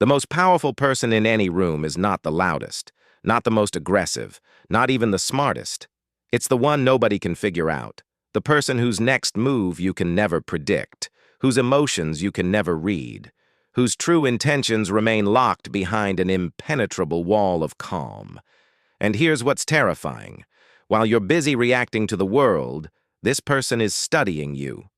The most powerful person in any room is not the loudest, not the most aggressive, not even the smartest. It's the one nobody can figure out, the person whose next move you can never predict, whose emotions you can never read, whose true intentions remain locked behind an impenetrable wall of calm. And here's what's terrifying. While you're busy reacting to the world, this person is studying you,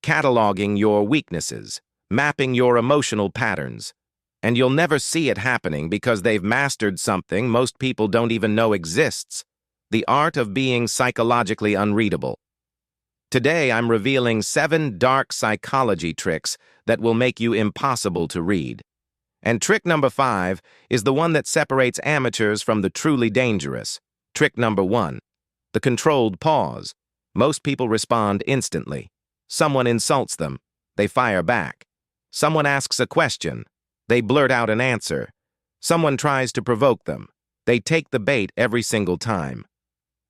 cataloging your weaknesses, mapping your emotional patterns. And you'll never see it happening because they've mastered something most people don't even know exists: the art of being psychologically unreadable. Today, I'm revealing 7 dark psychology tricks that will make you impossible to read. And trick number 5 is the one that separates amateurs from the truly dangerous. Trick number 1, the controlled pause. Most people respond instantly. Someone insults them, they fire back. Someone asks a question, they blurt out an answer. Someone tries to provoke them, they take the bait every single time.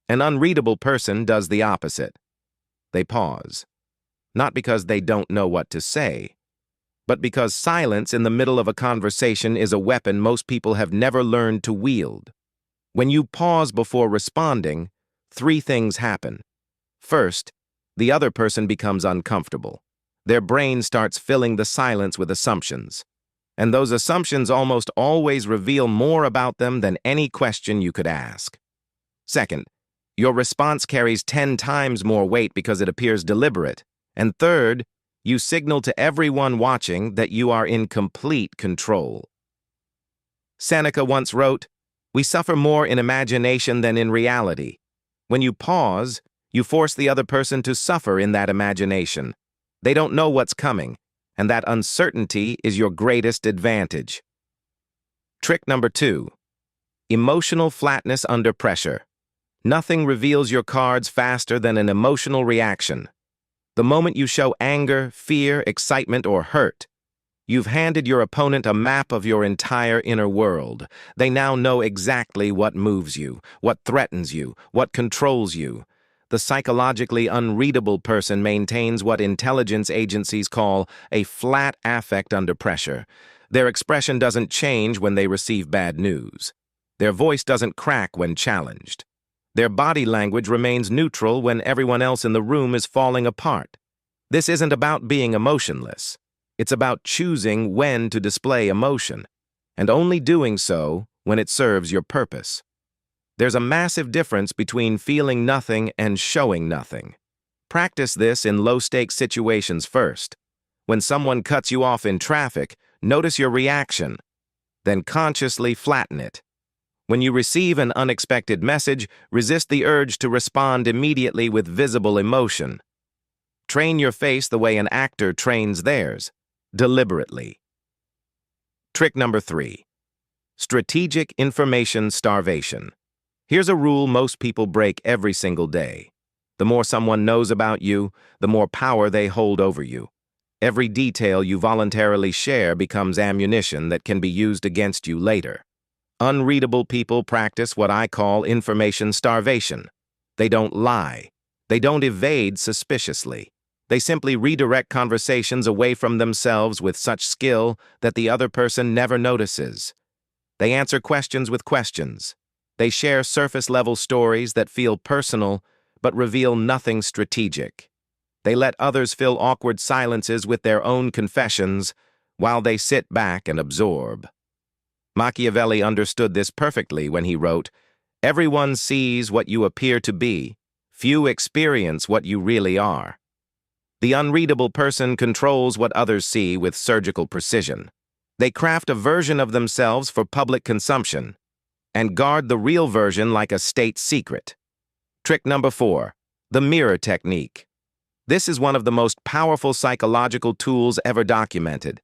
An unreadable person does the opposite. They pause. Not because they don't know what to say, but because silence in the middle of a conversation is a weapon most people have never learned to wield. When you pause before responding, 3 things happen. First, the other person becomes uncomfortable. Their brain starts filling the silence with assumptions. And those assumptions almost always reveal more about them than any question you could ask. Second, your response carries 10 times more weight because it appears deliberate. And third, you signal to everyone watching that you are in complete control. Seneca once wrote, "We suffer more in imagination than in reality." When you pause, you force the other person to suffer in that imagination. They don't know what's coming, and that uncertainty is your greatest advantage. Trick number 2, emotional flatness under pressure. Nothing reveals your cards faster than an emotional reaction. The moment you show anger, fear, excitement, or hurt, you've handed your opponent a map of your entire inner world. They now know exactly what moves you, what threatens you, what controls you. The psychologically unreadable person maintains what intelligence agencies call a flat affect under pressure. Their expression doesn't change when they receive bad news. Their voice doesn't crack when challenged. Their body language remains neutral when everyone else in the room is falling apart. This isn't about being emotionless. It's about choosing when to display emotion, and only doing so when it serves your purpose. There's a massive difference between feeling nothing and showing nothing. Practice this in low-stakes situations first. When someone cuts you off in traffic, notice your reaction, then consciously flatten it. When you receive an unexpected message, resist the urge to respond immediately with visible emotion. Train your face the way an actor trains theirs, deliberately. Trick number 3, strategic information starvation. Here's a rule most people break every single day. The more someone knows about you, the more power they hold over you. Every detail you voluntarily share becomes ammunition that can be used against you later. Unreadable people practice what I call information starvation. They don't lie. They don't evade suspiciously. They simply redirect conversations away from themselves with such skill that the other person never notices. They answer questions with questions. They share surface-level stories that feel personal but reveal nothing strategic. They let others fill awkward silences with their own confessions while they sit back and absorb. Machiavelli understood this perfectly when he wrote, "Everyone sees what you appear to be. Few experience what you really are." The unreadable person controls what others see with surgical precision. They craft a version of themselves for public consumption and guard the real version like a state secret. Trick number 4, the mirror technique. This is one of the most powerful psychological tools ever documented.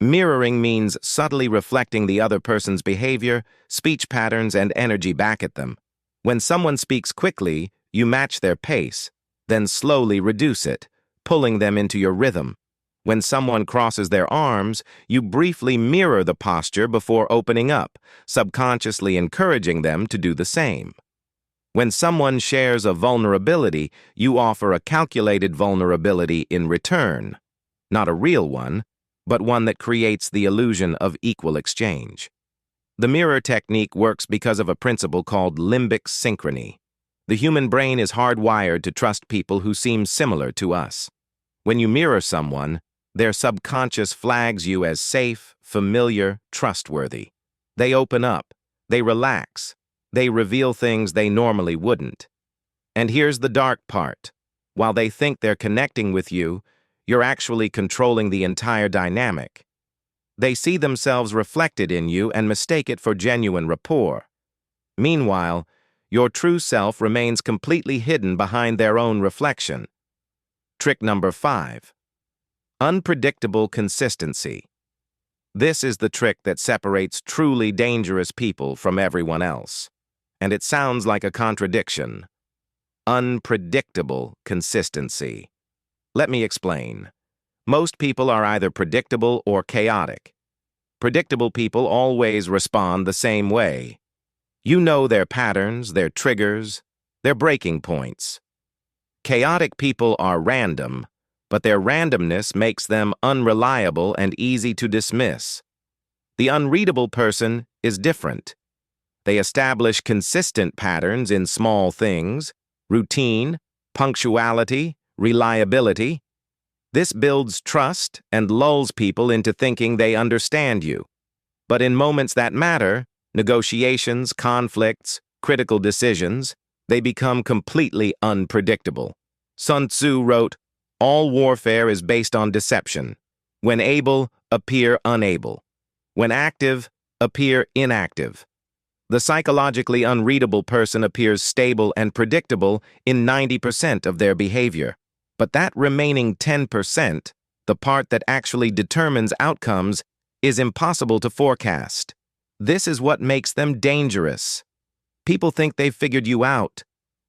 Mirroring means subtly reflecting the other person's behavior, speech patterns, and energy back at them. When someone speaks quickly, you match their pace, then slowly reduce it, pulling them into your rhythm. When someone crosses their arms, you briefly mirror the posture before opening up, subconsciously encouraging them to do the same. When someone shares a vulnerability, you offer a calculated vulnerability in return. Not a real one, but one that creates the illusion of equal exchange. The mirror technique works because of a principle called limbic synchrony. The human brain is hardwired to trust people who seem similar to us. When you mirror someone, their subconscious flags you as safe, familiar, trustworthy. They open up, they relax, they reveal things they normally wouldn't. And here's the dark part. While they think they're connecting with you, you're actually controlling the entire dynamic. They see themselves reflected in you and mistake it for genuine rapport. Meanwhile, your true self remains completely hidden behind their own reflection. Trick number 5. Unpredictable consistency. This is the trick that separates truly dangerous people from everyone else. And it sounds like a contradiction. Unpredictable consistency. Let me explain. Most people are either predictable or chaotic. Predictable people always respond the same way. You know their patterns, their triggers, their breaking points. Chaotic people are random, but their randomness makes them unreliable and easy to dismiss. The unreadable person is different. They establish consistent patterns in small things, routine, punctuality, reliability. This builds trust and lulls people into thinking they understand you. But in moments that matter, negotiations, conflicts, critical decisions, they become completely unpredictable. Sun Tzu wrote, "All warfare is based on deception. When able, appear unable. When active, appear inactive." The psychologically unreadable person appears stable and predictable in 90% of their behavior. But that remaining 10%, the part that actually determines outcomes, is impossible to forecast. This is what makes them dangerous. People think they've figured you out.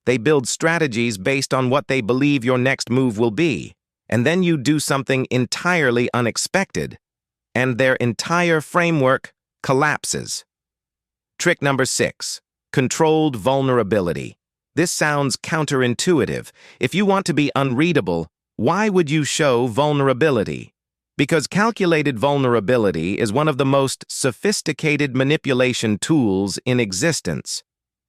They build strategies based on what they believe your next move will be, and then you do something entirely unexpected, and their entire framework collapses. Trick number 6, controlled vulnerability. This sounds counterintuitive. If you want to be unreadable, why would you show vulnerability? Because calculated vulnerability is one of the most sophisticated manipulation tools in existence.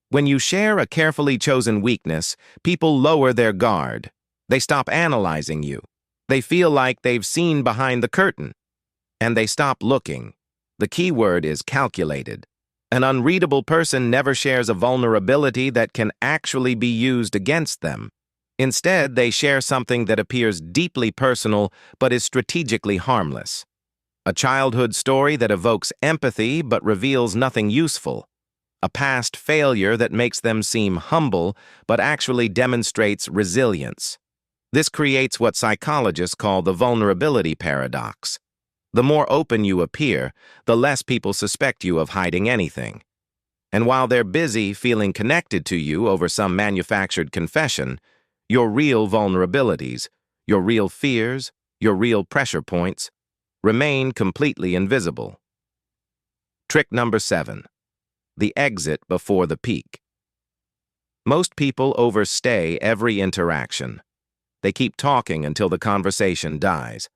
When you share a carefully chosen weakness, people lower their guard. They stop analyzing you. They feel like they've seen behind the curtain. And they stop looking. The key word is calculated. An unreadable person never shares a vulnerability that can actually be used against them. Instead, they share something that appears deeply personal but is strategically harmless. A childhood story that evokes empathy but reveals nothing useful. A past failure that makes them seem humble but actually demonstrates resilience. This creates what psychologists call the vulnerability paradox. The more open you appear, the less people suspect you of hiding anything. And while they're busy feeling connected to you over some manufactured confession, your real vulnerabilities, your real fears, your real pressure points, remain completely invisible. Trick number 7. The exit before the peak. Most people overstay every interaction. They keep talking until the conversation dies.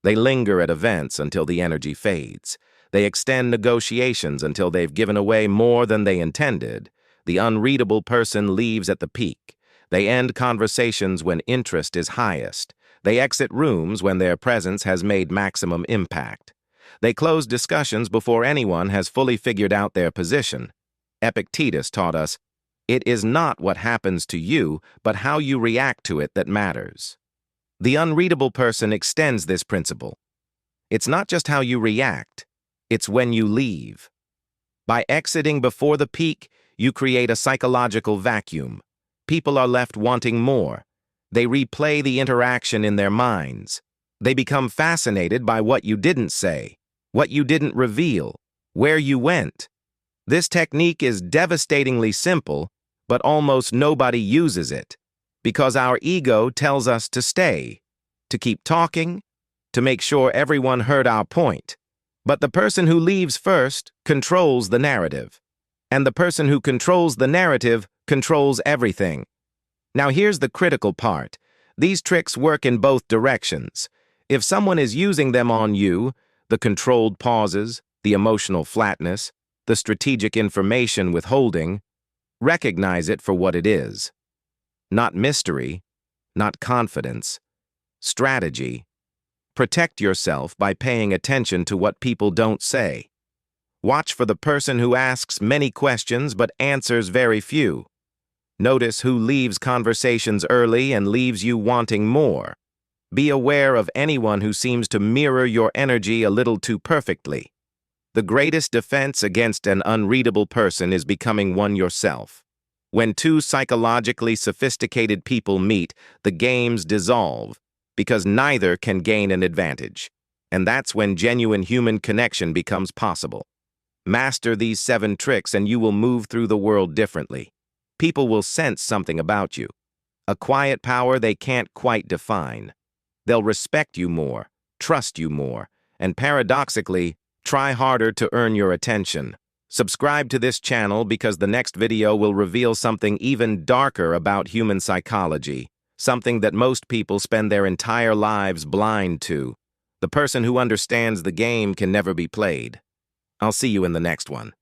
They linger at events until the energy fades. They extend negotiations until they've given away more than they intended. The unreadable person leaves at the peak. They end conversations when interest is highest. They exit rooms when their presence has made maximum impact. They close discussions before anyone has fully figured out their position. Epictetus taught us, "It is not what happens to you, but how you react to it that matters." The unreadable person extends this principle. It's not just how you react, it's when you leave. By exiting before the peak, you create a psychological vacuum. People are left wanting more. They replay the interaction in their minds. They become fascinated by what you didn't say, what you didn't reveal, where you went. This technique is devastatingly simple, but almost nobody uses it. Because our ego tells us to stay, to keep talking, to make sure everyone heard our point. But the person who leaves first controls the narrative. And the person who controls the narrative controls everything. Now here's the critical part. These tricks work in both directions. If someone is using them on you, The controlled pauses, the emotional flatness, the strategic information withholding, recognize it for what it is. Not mystery, not confidence, strategy. Protect yourself by paying attention to what people don't say. Watch for the person who asks many questions but answers very few. Notice who leaves conversations early and leaves you wanting more. Be aware of anyone who seems to mirror your energy a little too perfectly. The greatest defense against an unreadable person is becoming one yourself. When two psychologically sophisticated people meet, the games dissolve, because neither can gain an advantage. And that's when genuine human connection becomes possible. Master these 7 tricks and you will move through the world differently. People will sense something about you, a quiet power they can't quite define. They'll respect you more, trust you more, and paradoxically, try harder to earn your attention. Subscribe to this channel because the next video will reveal something even darker about human psychology, something that most people spend their entire lives blind to. The person who understands the game can never be played. I'll see you in the next one.